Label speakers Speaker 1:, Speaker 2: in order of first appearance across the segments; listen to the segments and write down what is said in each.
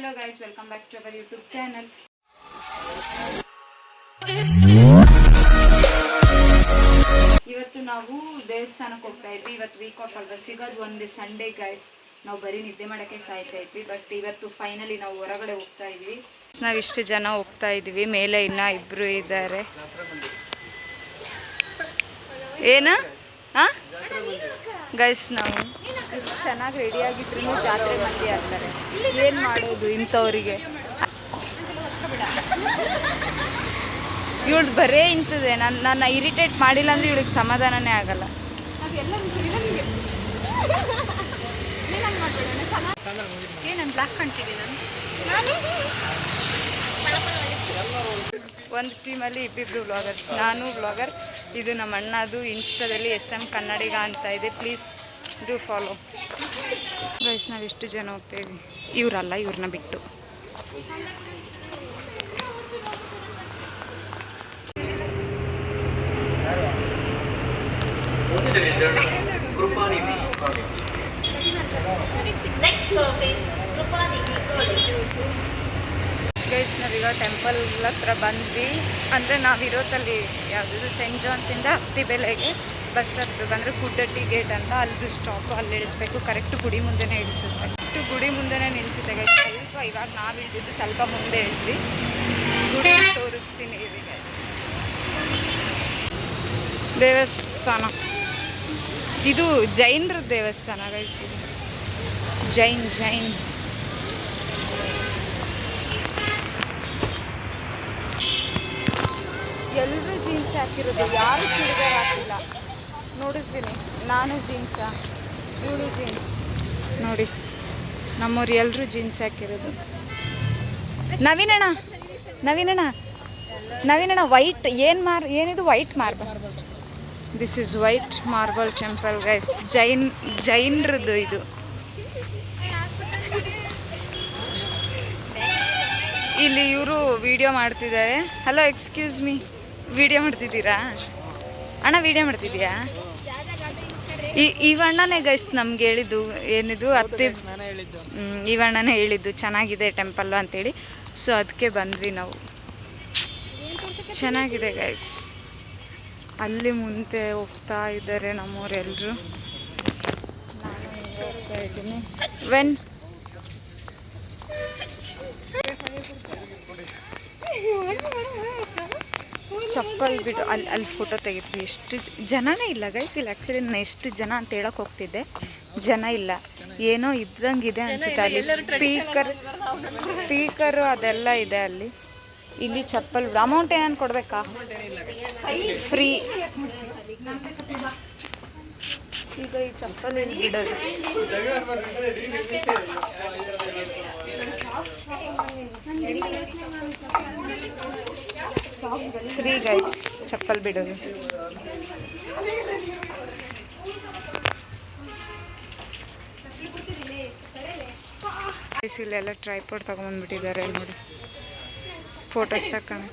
Speaker 1: Hello guys, welcome back to our YouTube channel. ಇವತ್ತು ನಾವು ದೇವಸ್ಥಾನಕ್ಕೆ ಹೋಗ್ತಾ ಇದ್ವಿ. ಇವತ್ತು ವೀಕ್ ಆಫ್ ಅಲ್ವಾ, ಸಿಗೋದು ಒಂದು ಸಂಡೇ ಗೈಸ್. ನಾವು ಬರೀ ನಿದ್ದೆ ಮಾಡೋಕ್ಕೆ ಸಾಯ್ತಾ ಇದ್ವಿ, ಬಟ್ ಇವತ್ತು ಫೈನಲಿ ನಾವು ಹೊರಗಡೆ ಹೋಗ್ತಾ ಇದ್ವಿ. ನಾವು ಇಷ್ಟು ಜನ ಹೋಗ್ತಾ ಇದ್ವಿ, ಮೇಲೆ ಇನ್ನೂ ಇಬ್ಬರು ಇದ್ದಾರೆ. ಏನು ಗೈಸ್, ನಾವು ಇಷ್ಟು ಚೆನ್ನಾಗಿ ರೆಡಿಯಾಗಿದ್ರು ಜಾತ್ರೆ ಮಂದಿ ಆಗ್ತಾರೆ. ಏನು ಮಾಡೋದು ಇಂಥವ್ರಿಗೆ? ಇವಳು ಬರೇ ಇಂಥದ್ದೇ. ನನ್ನ ಇರಿಟೇಟ್ ಮಾಡಿಲ್ಲ ಅಂದರೆ ಇವಳಿಗೆ ಸಮಾಧಾನನೇ ಆಗಲ್ಲ. ಒಂದು ಟೀಮಲ್ಲಿ ಇಬ್ಬಿಬ್ರು ವ್ಲಾಗರ್ಸ್, ನಾನು ವ್ಲಾಗರ್, ಇದು ನಮ್ಮ ಅಣ್ಣದು. ಇನ್ಸ್ಟಾದಲ್ಲಿ SM ಕನ್ನಡಿಗ ಅಂತ ಇದೆ, ಪ್ಲೀಸ್ ಡೂ ಫಾಲೋ ಗೈಸ್. ನಾವು ಎಷ್ಟು ಜನ ಹೋಗ್ತಾಯಿದ್ವಿ, ಇವರಲ್ಲ, ಇವ್ರನ್ನ ಬಿಟ್ಟು. ಗೈಸ್, ನಾವೀಗ ಟೆಂಪಲ್ ಹತ್ರ ಬಂದ್ವಿ. ಅಂದರೆ ನಾವಿರೋದಲ್ಲಿ ಯಾವುದಿದು ಸೆಂಟ್ ಜಾನ್ಸಿಂದ ಹತ್ತಿಬೆಲೆಗೆ ಬಸ್ ಹತ್ತಬೇಕು. ಅಂದರೆ ಕುಡ್ಡಟ್ಟಿ ಗೇಟ್ ಅಂತ, ಅಲ್ಲಿದು ಸ್ಟಾಪು, ಅಲ್ಲಿ ಇಳಿಸ್ಬೇಕು. ಕರೆಕ್ಟ್ ಗುಡಿ ಮುಂದೆನೇ ಇಳಿಸುತ್ತೆ. ಗುಡಿ ಮುಂದೆನೇ ನಿಲ್ಲಿಸುತ್ತೆ ಗೈಸ್. ಸ್ವಲ್ಪ ಇವಾಗ ನಾವು ಇಳಿದಿದ್ದು ಸ್ವಲ್ಪ ಮುಂದೆ ಇಳಿದ್ವಿ. ಗುಡಿ ತೋರಿಸ್ತೀನಿ ಇದೆ ಗೈಸ್. ದೇವಸ್ಥಾನ ಇದು ಜೈನರ ದೇವಸ್ಥಾನ ಗೈಸ್. ಇದು ಜೈನ್ ಎಲ್ಲರೂ ಜೀನ್ಸ್ ಹಾಕಿರೋದು, ಯಾರು ಚೂಡಿದಾರ್ ಹಾಕಿಲ್ಲ. ನೋಡಿಸ್ತೀನಿ, ನಾನು ಜೀನ್ಸಾ, ಇವಳು ಜೀನ್ಸ್. ನೋಡಿ, ನಮ್ಮವ್ರು ಎಲ್ಲರೂ ಜೀನ್ಸ್ ಹಾಕಿರೋದು. ನವೀನಣ್ಣ ವೈಟ್ ಏನಿದು? White marble. This is white marble temple guys. ಜೈನರದ್ದು ಇದು. ಇಲ್ಲಿ ಇವರು ವಿಡಿಯೋ ಮಾಡ್ತಿದ್ದಾರೆ. ಹಲೋ, ಎಕ್ಸ್ಕ್ಯೂಸ್ ಮೀ, ವಿಡಿಯೋ ಮಾಡ್ತಿದ್ದೀರಾ ಅಣ್ಣ? ವಿಡಿಯೋ ಮಾಡ್ತಿದ್ದೀಯಾ? ಇವಣ್ಣನೇ ಗೈಸ್ ನಮ್ಗೆ ಹೇಳಿದ್ದು. ಏನಿದು ಇವಣ್ಣನೇ ಹೇಳಿದ್ದು ಚೆನ್ನಾಗಿದೆ ಟೆಂಪಲ್ಲು ಅಂತೇಳಿ. ಸೊ ಅದಕ್ಕೆ ಬಂದ್ವಿ ನಾವು. ಚೆನ್ನಾಗಿದೆ ಗೈಸ್. ಅಲ್ಲಿ ಮುಂದೆ ಹೋಗ್ತಾ ಇದ್ದಾರೆ ನಮ್ಮವರೆಲ್ಲರೂ. ನಾನು ಹೋಗ್ತಾ ಇದ್ದೀನಿ. ಚಪ್ಪಲ್ ಬಿಡು, ಅಲ್ಲಿ ಫೋಟೋ ತೆಗಿದ್ವಿ. ಎಷ್ಟು ಜನನೇ ಇಲ್ಲ ಗೈಸ್ ಇಲ್ಲಿ. ಆ್ಯಕ್ಚುಲಿ ನಾನು ಎಷ್ಟು ಜನ ಅಂತ ಹೇಳಕ್ಕೆ ಹೋಗ್ತಿದ್ದೆ, ಜನ ಇಲ್ಲ. ಏನೋ ಇದ್ದಂಗಿದೆ ಅನ್ಸುತ್ತೆ. ಅಲ್ಲಿ ಸ್ಪೀಕರು ಅದೆಲ್ಲ ಇದೆ ಅಲ್ಲಿ. ಇಲ್ಲಿ ಚಪ್ಪಲ್ ಬಿಡು. ಅಮೌಂಟ್ ಏನಾನು ಕೊಡಬೇಕಾ? ಫ್ರೀ. ಈಗ ಈ ಚಪ್ಪಲ್ ಇಲ್ಲಿ ಬಿಡೋದು. ಫ್ರೀ ಗೈಸ್, ಚಪ್ಪಲ್ ಬಿಡೋದು. ಇಲ್ಲೆಲ್ಲ ಟ್ರೈಪಾಡ್ ತಗೊಂಡ್ಬಂದ್ಬಿಟ್ಟಿದ್ದಾರೆ ನೋಡಿ, ಫೋಟೋಸ್ ತಕೊಂಡು.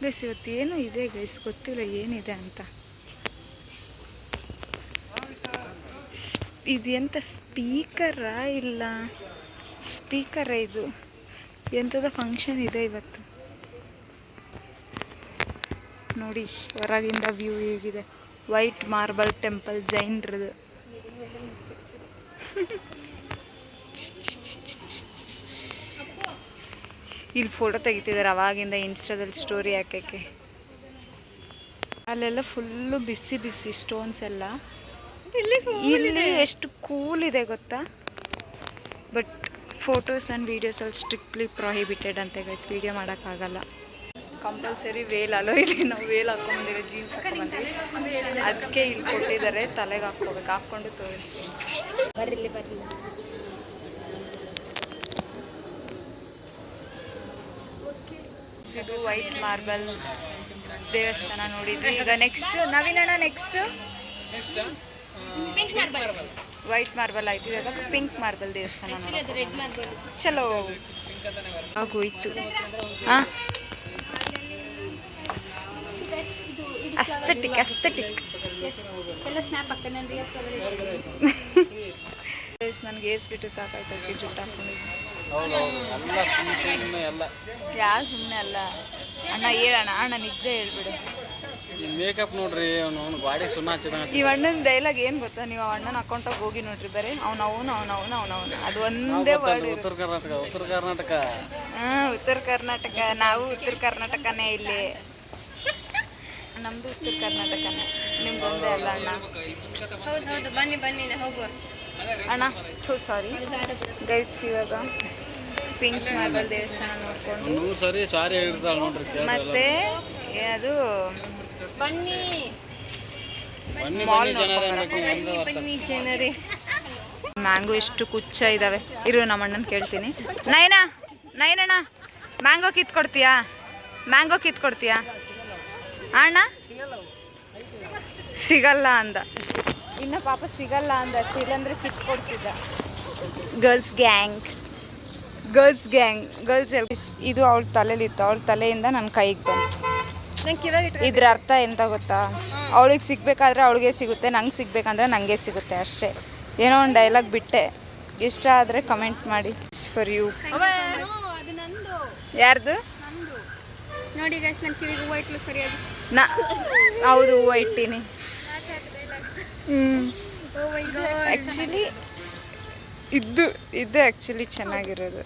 Speaker 1: ಗೈಸ್ ಇವತ್ತು ಏನೋ ಇದೆ ಗೈಸ್, ಗೊತ್ತಿಲ್ಲ ಏನಿದೆ ಅಂತ. ಇದು ಎಂಥ ಸ್ಪೀಕರಾ? ಇಲ್ಲ ಸ್ಪೀಕರೇ ಇದು. ಎಂಥದ ಫಂಕ್ಷನ್ ಇದೆ ಇವತ್ತು. ನೋಡಿ ಹೊರಗಿಂದ ವ್ಯೂ ಹೇಗಿದೆ. ವೈಟ್ ಮಾರ್ಬಲ್ ಟೆಂಪಲ್ ಜೈನರದು. ಇಲ್ಲಿ ಫೋಟೋ ತೆಗಿತಿದ್ದಾರೆ ಅವಾಗಿಂದ ಇನ್ಸ್ಟಾದಲ್ಲಿ ಸ್ಟೋರಿ ಹಾಕೋಕ್ಕೆ. ಅಲ್ಲೆಲ್ಲ ಫುಲ್ಲು ಬಿಸಿ ಬಿಸಿ ಸ್ಟೋನ್ಸ್ ಎಲ್ಲ. ಇಲ್ಲಿ ಎಷ್ಟು ಕೂಲ್ ಇದೆ ಗೊತ್ತಾ. ಬಟ್ ಫೋಟೋಸ್ ಆ್ಯಂಡ್ ವೀಡಿಯೋಸಲ್ಲಿ ಸ್ಟ್ರಿಕ್ಟ್ಲಿ ಪ್ರೊಹಿಬಿಟೆಡ್ ಅಂತೆ ಗೈಸ್. ವೀಡಿಯೋ ಮಾಡೋಕ್ಕಾಗಲ್ಲ. ಕಂಪಲ್ಸರಿ ವೇಲ್ ಅಲೋ ಇದೆ. ನಾವು ವೇಲ್ ಹಾಕ್ಕೊಂಡ್ಬಂದಿರೋ ಜೀನ್ಸ್ ಹಾಕ್ಕೊಂಡ್ಬಂದಿವಿ, ಅದಕ್ಕೆ ಇಲ್ಲಿ ಕೊಟ್ಟಿದ್ದಾರೆ. ತಲೆಗೆ ಹಾಕ್ಕೋಬೇಕು, ಹಾಕ್ಕೊಂಡು ತೋರಿಸ್ತೀನಿ. ಬರ್ರಿ. ಇದು ವೈಟ್ ಮಾರ್ಬಲ್ ದೇವಸ್ಥಾನ ನೋಡಿದ್ವಿ. ಈಗ ನೆಕ್ಸ್ಟ್ ನವೀನಣ್ಣ, ನೆಕ್ಸ್ಟ್ ವೈಟ್ ಮಾರ್ಬಲ್ ಆಯ್ತು, ಇವಾಗ ಪಿಂಕ್ ಮಾರ್ಬಲ್ ದೇವಸ್ಥಾನ. ಚಲೋ ಆಗೋಯ್ತು. ಹಾಂ ಅಸ್ಥೆಟಿಕ್ ಅಸ್ಥೆಟಿಕ್.
Speaker 2: ಎಲ್ಲ ಸ್ನ್ಯಾಪ್ ಹಾಕ್ತೇನೆ
Speaker 1: ನನಗೆ ಏರ್ಸ್ಬಿಟ್ಟು ಸಾಕಾಯ್ತು ಜುಟ್ಟು ಹಾಕೊಂಡಿದ್ದೀನಿ. ಯಾರು ಸುಮ್ಮನೆ ಅಲ್ಲ ಅಣ್ಣ, ಹೇಳೋಣ ಅಣ್ಣ, ನಿಜ ಹೇಳ್ಬಿಡು.
Speaker 3: ಮೇಕಪ್ ನೋಡ್ರಿ, ಅವನು ಗಾಡಿ ಸುಣ್ಣ ಹಚ್ಚಿದ.
Speaker 1: ಈ ಅಣ್ಣನ ಡೈಲಾಗ್ ಏನು ಗೊತ್ತಾ? ನೀವು ಅಣ್ಣನ ಅಕೌಂಟಾಗ ಹೋಗಿ ನೋಡ್ರಿ, ಬರೀ ಅವನವನು ಅದು ಒಂದೇ ವರ್ಡ್.
Speaker 3: ಉತ್ತರ ಕರ್ನಾಟಕ
Speaker 1: ಹಾಂ, ಉತ್ತರ ಕರ್ನಾಟಕ. ನಾವು ಉತ್ತರ ಕರ್ನಾಟಕನೇ ಇಲ್ಲಿ, ನಮ್ಮದು ಉತ್ತರ ಕರ್ನಾಟಕನೇ. ನಿಮ್ದು ಒಂದೇ ಅಲ್ಲ ಅಣ್ಣ.
Speaker 2: ಹೌದು, ಬನ್ನಿ ಹೋಗುವ
Speaker 1: ಅಣ್ಣ. ಸಾರಿ ಗೈಸ್, ಇವಾಗ ಪಿಂಕ್ ಮಾರ್ಬಲ್ ದೇವಸ್ಥಾನ ನೋಡ್ಕೊಂಡು
Speaker 3: ಸಾರಿ ಹೇಳ್ತಾಳೆ ನೋಡ್ರಿ.
Speaker 1: ಮತ್ತೆ ಅದು
Speaker 2: ಬನ್ನಿ ಜನರೇ.
Speaker 1: ಮ್ಯಾಂಗೋ ಎಷ್ಟು ಕುಚ್ಚ ಇದ್ದಾವೆ. ಇರು, ನಮ್ಮ ಅಣ್ಣನ ಕೇಳ್ತೀನಿ. ನೈನಣ್ಣ, ಮ್ಯಾಂಗೋ ಕಿತ್ಕೊಡ್ತೀಯಾ? ಅಣ್ಣ ಸಿಗಲ್ಲ ಅಂದ. ಇನ್ನು ಪಾಪ ಸಿಗಲ್ಲ ಅಂದ ಅಷ್ಟೇ, ಇಲ್ಲಾಂದ್ರೆ ಕಿತ್ಕೊಡ್ತಿದ್ದ. Girls gang. ಇದು ಅವಳ ತಲೆಲಿತ್ತು, ಅವಳ ತಲೆಯಿಂದ ನನ್ನ ಕೈಗೆ ಬಂತು. ಇದ್ರ ಅರ್ಥ ಎಂತ ಗೊತ್ತಾ? ಅವಳಿಗೆ ಸಿಗ್ಬೇಕಾದ್ರೆ ಅವಳಿಗೆ ಸಿಗುತ್ತೆ, ನಂಗೆ ಸಿಗ್ಬೇಕಂದ್ರೆ ನನಗೆ ಸಿಗುತ್ತೆ ಅಷ್ಟೇ. ಏನೋ ಒಂದು ಡೈಲಾಗ್ ಬಿಟ್ಟೆ. ಇಷ್ಟ ಆದರೆ ಕಮೆಂಟ್ ಮಾಡಿ. For you. ಯಾರ್ದು
Speaker 2: ನೋಡಿ ಗೈಸ್, ನನ್ನ ಕಿವಿಗೆ ಹೂವು ಇಟ್ಲು ಸರಿಯಾಗಿ.
Speaker 1: ಹೌದು, ಹೂವು ಇಟ್ಟೀನಿ. ಆ್ಯಕ್ಚುಲಿ ಇದು ಆ್ಯಕ್ಚುಲಿ ಚೆನ್ನಾಗಿರೋದು.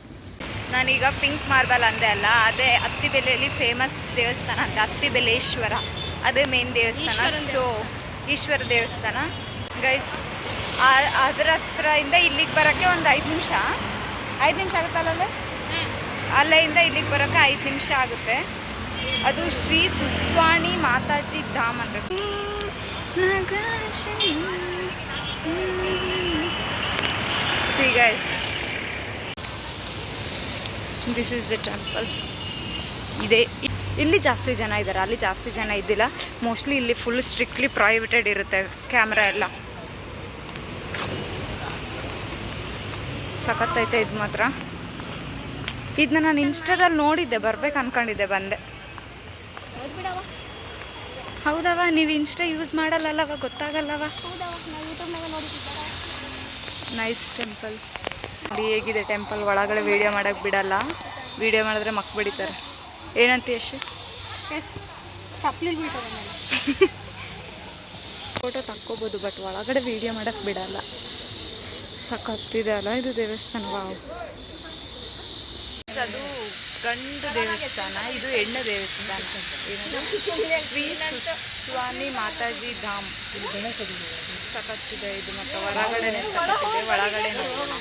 Speaker 1: ನಾನೀಗ ಪಿಂಕ್ ಮಾರ್ಬಲ್ ಅಂದೆ ಅಲ್ಲ, ಅದೇ ಅತ್ತಿಬೆಲೆಯಲ್ಲಿ ಫೇಮಸ್ ದೇವಸ್ಥಾನ ಅಂತ, ಅತ್ತಿಬೆಲೇಶ್ವರ. ಅದೇ ಮೇನ್ ದೇವಸ್ಥಾನ. ಸೊ ಈಶ್ವರ ದೇವಸ್ಥಾನ ಗೈಸ್. ಅದರ ಹತ್ರದಿಂದ ಇಲ್ಲಿಗೆ ಬರೋಕ್ಕೆ ಒಂದು 5 ನಿಮಿಷ ಆಗುತ್ತಲ್ಲ. ಅಲ್ಲಿಂದ ಇಲ್ಲಿಗೆ ಬರೋಕ್ಕೆ 5 ನಿಮಿಷ ಆಗುತ್ತೆ. ಅದು ಶ್ರೀ ಸುಸ್ವಾಣಿ ಮಾತಾಜಿ ಧಾಮ್ ಅಂತ. See guys, this is the temple. ಇಲ್ಲಿ ಜಾಸ್ತಿ ಜನ ಇದ್ದಾರೆ, ಅಲ್ಲಿ ಜಾಸ್ತಿ ಜನ ಇದ್ದಿಲ್ಲ. ಮೋಸ್ಟ್ಲಿ ಇಲ್ಲಿ ಫುಲ್ ಸ್ಟ್ರಿಕ್ಟ್ಲಿ ಪ್ರೈವೇಟೆಡ್ ಇರುತ್ತೆ ಕ್ಯಾಮ್ರಾ ಎಲ್ಲ. ಸಖತ್ತೈತೆ ಇದು ಮಾತ್ರ. ಇದನ್ನ ನಾನು ಇನ್ಸ್ಟಾದಲ್ಲಿ ನೋಡಿದ್ದೆ, ಬರ್ಬೇಕು ಅನ್ಕೊಂಡಿದ್ದೆ, ಬಂದೆ. ಹೌದವ, ನೀವು ಇನ್ಸ್ಟಾ ಯೂಸ್ ಮಾಡಲ್ಲವ, ಗೊತ್ತಾಗಲ್ಲವ. Nice temple. ನೋಡಿ ಹೇಗಿದೆ ಟೆಂಪಲ್. ಒಳಗಡೆ ವೀಡಿಯೋ ಮಾಡೋಕ್ಕೆ ಬಿಡಲ್ಲ, ವೀಡಿಯೋ ಮಾಡಿದ್ರೆ ಮಕ್ ಬಿಡಿತಾರೆ. ಏನಂತ ಯಶ್? ಫೋಟೋ ತಕ್ಕೋಬೋದು, ಬಟ್ ಒಳಗಡೆ ವೀಡಿಯೋ ಮಾಡೋಕ್ಕೆ ಬಿಡಲ್ಲ. ಸಖತ್ತಿದೆ ಅಲ್ಲ ಇದು ದೇವಸ್ಥಾನ. ವಾವ್. ಅದು ಗಂಡು ದೇವಸ್ಥಾನ, ಇದು ಹೆಣ್ಣು ದೇವಸ್ಥಾನ. ಶ್ರೀ ಸುಸ್ವಾಮಿ ಮಾತಾಜಿ ಧಾಮ್. ಸಖತ್ತಿದೆ ಇದು. ಮತ್ತು ಹೊರಗಡೆನೆ ಸಖತ್ತಿದೆ. ಒಳಗಡೆ ನೋಡೋಣ.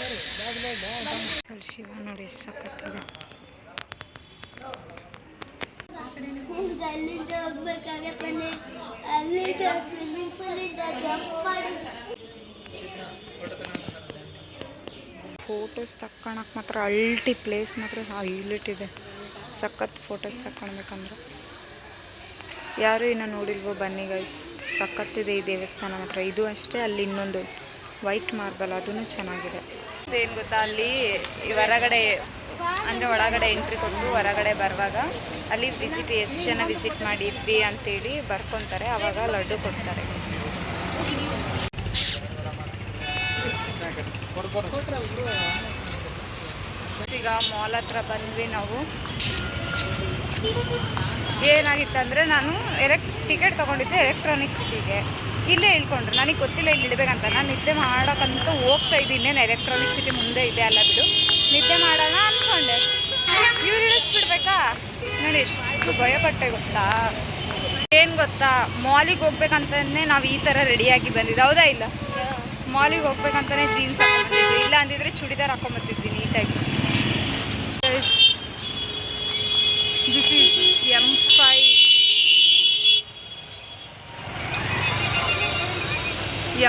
Speaker 1: ಶಿವ ನೋಡಿ ಸಖತ್ತಿದೆ. ಫೋಟೋಸ್ ತಕ್ಕೊಳಕ್ಕೆ ಮಾತ್ರ ಅಲ್ಟಿ ಪ್ಲೇಸ್ ಮಾತ್ರ ಹೈಲೈಟ್ ಇದೆ. ಸಖತ್ ಫೋಟೋಸ್ ತಕ್ಕೊಳ್ಬೇಕಂದ್ರೆ. ಯಾರು ಇನ್ನೂ ನೋಡಿಲ್ವೋ ಬನ್ನಿ ಗೈಸ್, ಸಖತ್ತಿದೆ ಈ ದೇವಸ್ಥಾನ ಮಾತ್ರ. ಇದು ಅಷ್ಟೇ, ಅಲ್ಲಿ ಇನ್ನೊಂದು ವೈಟ್ ಮಾರ್ಬಲ್, ಅದೂ ಚೆನ್ನಾಗಿದೆ. ಏನು ಗೊತ್ತಾ, ಅಲ್ಲಿ ಹೊರಗಡೆ ಅಂದರೆ ಒಳಗಡೆ ಎಂಟ್ರಿ ಕೊಟ್ಟು ಹೊರಗಡೆ ಬರುವಾಗ ಅಲ್ಲಿ ವಿಸಿಟ್, ಎಷ್ಟು ಜನ ವಿಸಿಟ್ ಮಾಡಿದ್ವಿ ಅಂತೇಳಿ ಬರ್ಕೊತಾರೆ, ಆವಾಗ ಲಡ್ಡು ಕೊಡ್ತಾರೆ. ಈಗ ಮಾಲ್ ಹತ್ರ ಬಂದ್ವಿ ನಾವು. ಏನಾಗಿತ್ತಂದರೆ, ನಾನು ಟಿಕೆಟ್ ತೊಗೊಂಡಿದ್ದೆ ಎಲೆಕ್ಟ್ರಾನಿಕ್ ಸಿಟಿಗೆ. ಇಲ್ಲೇ ಇಳ್ಕೊಂಡ್ರು, ನನಗೆ ಗೊತ್ತಿಲ್ಲ ಇಲ್ಲಿ ಇಡಬೇಕಂತ. ನಾನು ನಿದ್ದೆ ಮಾಡೋಕ್ಕಂತ ಹೋಗ್ತಾ ಇದ್ದೀನಿ. ಎಲೆಕ್ಟ್ರಾನಿಕ್ ಸಿಟಿ ಮುಂದೆ ಇದೆ ಅಲ್ಲ ಬಿಡು, ನಿದ್ದೆ ಮಾಡೋಣ ಅಂದ್ಕೊಂಡೆ. ಇವ್ರು ಇಳಿಸ್ಬಿಡ್ಬೇಕಾ? ನಾನು ಎಷ್ಟು ಭಯಪಟ್ಟೆ ಗೊತ್ತಾ. ಏನು ಗೊತ್ತಾ, ಮಾಲಿಗೆ ಹೋಗ್ಬೇಕಂತಲೇ ನಾವು ಈ ಥರ ರೆಡಿಯಾಗಿ ಬಂದಿದ್ದು. ಹೌದಾ ಇಲ್ಲ? ಮಾಲಿಗೆ ಹೋಗ್ಬೇಕಂತಲೇ ಜೀನ್ಸ್ ಹಾಕೊಂಡ್ಬಂದಿದ್ವಿ, ಇಲ್ಲ ಅಂದಿದ್ರೆ ಚೂಡಿದಾರ್ ಹಾಕೊಂಡ್ಬರ್ತಿದ್ವಿ ನೀಟಾಗಿ. This is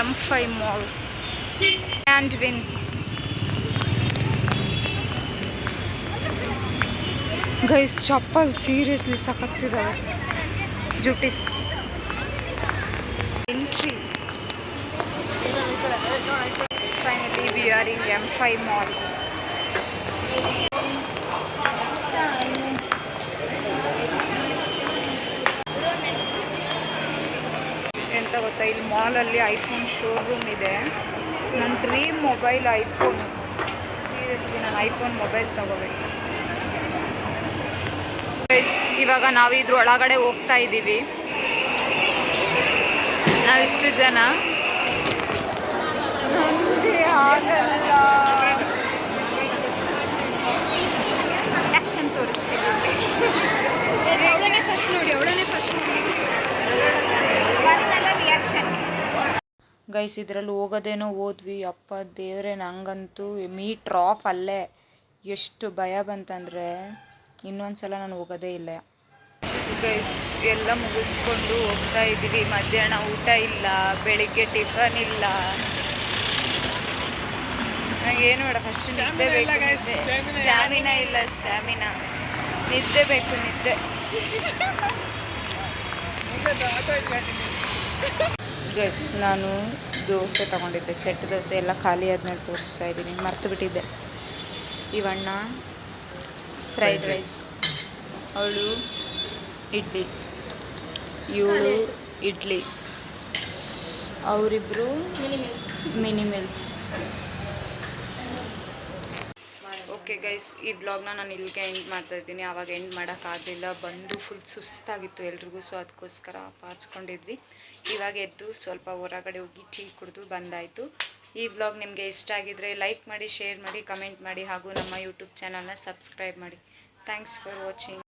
Speaker 1: M5 mall and win. Guys chappal seriously ಸಖತ್ತಿದ್ದಾವೆ. ಜುಟಿಸ್ entry. Finally we are in M5 mall. ಗೊತ್ತಾ, ಇಲ್ಲಿ ಮಾಲಲ್ಲಿ ಐಫೋನ್ ಶೋರೂಮ್ ಇದೆ. ನನ್ನ ಡ್ರೀಮ್ ಮೊಬೈಲ್ ಐಫೋನ್. ಸೀರಿಯಸ್ಲಿ ನಾನು ಐಫೋನ್ ಮೊಬೈಲ್ ತಗೋಬೇಕು. ಇವಾಗ ನಾವು ಇದ್ರ ಒಳಗಡೆ ಹೋಗ್ತಾ ಇದ್ದೀವಿ. ನಾವಿಷ್ಟು ಜನ. ನನಗೆ ಆಗಲ್ಲ. ಆ್ಯಕ್ಷನ್ ತೋರಿಸ್ತೀವಿ.
Speaker 2: ಅವಳನ್ನೇ ಫಸ್ಟ್ ನೋಡಿ.
Speaker 1: ರಿಯಾಕ್ಷನ್ ಗೈಸ್, ಇದರಲ್ಲಿ ಹೋಗೋದೇನೋ ಹೋದ್ವಿ. ಅಪ್ಪ ದೇವ್ರೆ, ನಂಗಂತೂ ಮೀಟ್ರ್ ಆಫ್ ಅಲ್ಲೇ. ಎಷ್ಟು ಭಯ ಬಂತಂದರೆ ಇನ್ನೊಂದ್ಸಲ ನಾನು ಹೋಗೋದೇ ಇಲ್ಲ. ಗೈಸ್ ಎಲ್ಲ ಮುಗಿಸ್ಕೊಂಡು ಹೋಗ್ತಾ ಇದ್ದೀವಿ. ಮಧ್ಯಾಹ್ನ ಊಟ ಇಲ್ಲ, ಬೆಳಿಗ್ಗೆ ಟಿಫನ್ ಇಲ್ಲ. ನನಗೇನು ಬೇಡ, ಫಸ್ಟ್ ನಿದ್ದೆ ಬೇಕು. ಸ್ಟ್ಯಾಮಿನಾ ಇಲ್ಲ, ನಿದ್ದೆ ಬೇಕು, ನಿದ್ದೆ. ಗೈಸ್ ನಾನು ದೋಸೆ ತೊಗೊಂಡಿದ್ದೆ, ಸೆಟ್ ದೋಸೆ ಎಲ್ಲ ಖಾಲಿ ಆದ್ಮೇಲೆ ತೋರಿಸ್ತಾ ಇದ್ದೀನಿ. ಮರ್ತು ಬಿಟ್ಟಿದ್ದೆ. ಇವಣ್ಣ ಫ್ರೈಡ್ ರೈಸ್, ಅವಳು ಇಡ್ಲಿ, ಇವಳು ಇಡ್ಲಿ, ಅವರಿಬ್ಬರು ಮಿನಿ ಮಿಲ್ಸ್. ಓಕೆ ಗೈಸ್, ಈ ವ್ಲಾಗ್ನ ನಾನು ಇಲ್ಲಿಗೆ ಎಂಡ್ ಮಾಡ್ತಾಯಿದ್ದೀನಿ. ಆವಾಗ ಎಂಡ್ ಮಾಡೋಕ್ಕಾಗಲಿಲ್ಲ, ಬಂದು ಫುಲ್ ಸುಸ್ತಾಗಿತ್ತು ಎಲ್ರಿಗೂ. ಸೊ ಅದಕ್ಕೋಸ್ಕರ ಪಾಚ್ಕೊಂಡಿದ್ವಿ. ಇವಾಗ ಎದ್ದು ಸ್ವಲ್ಪ ಹೊರಗಡೆ ಹೋಗಿ ಟೀ ಕುಡಿದು ಬಂದಾಯಿತು. ಈ ವ್ಲಾಗ್ ನಿಮಗೆ ಇಷ್ಟ ಆಗಿದ್ದರೆ ಲೈಕ್ ಮಾಡಿ, ಶೇರ್ ಮಾಡಿ, ಕಮೆಂಟ್ ಮಾಡಿ, ಹಾಗೂ ನಮ್ಮ ಯೂಟ್ಯೂಬ್ ಚಾನಲ್ನ ಸಬ್ಸ್ಕ್ರೈಬ್ ಮಾಡಿ. Thanks for watching.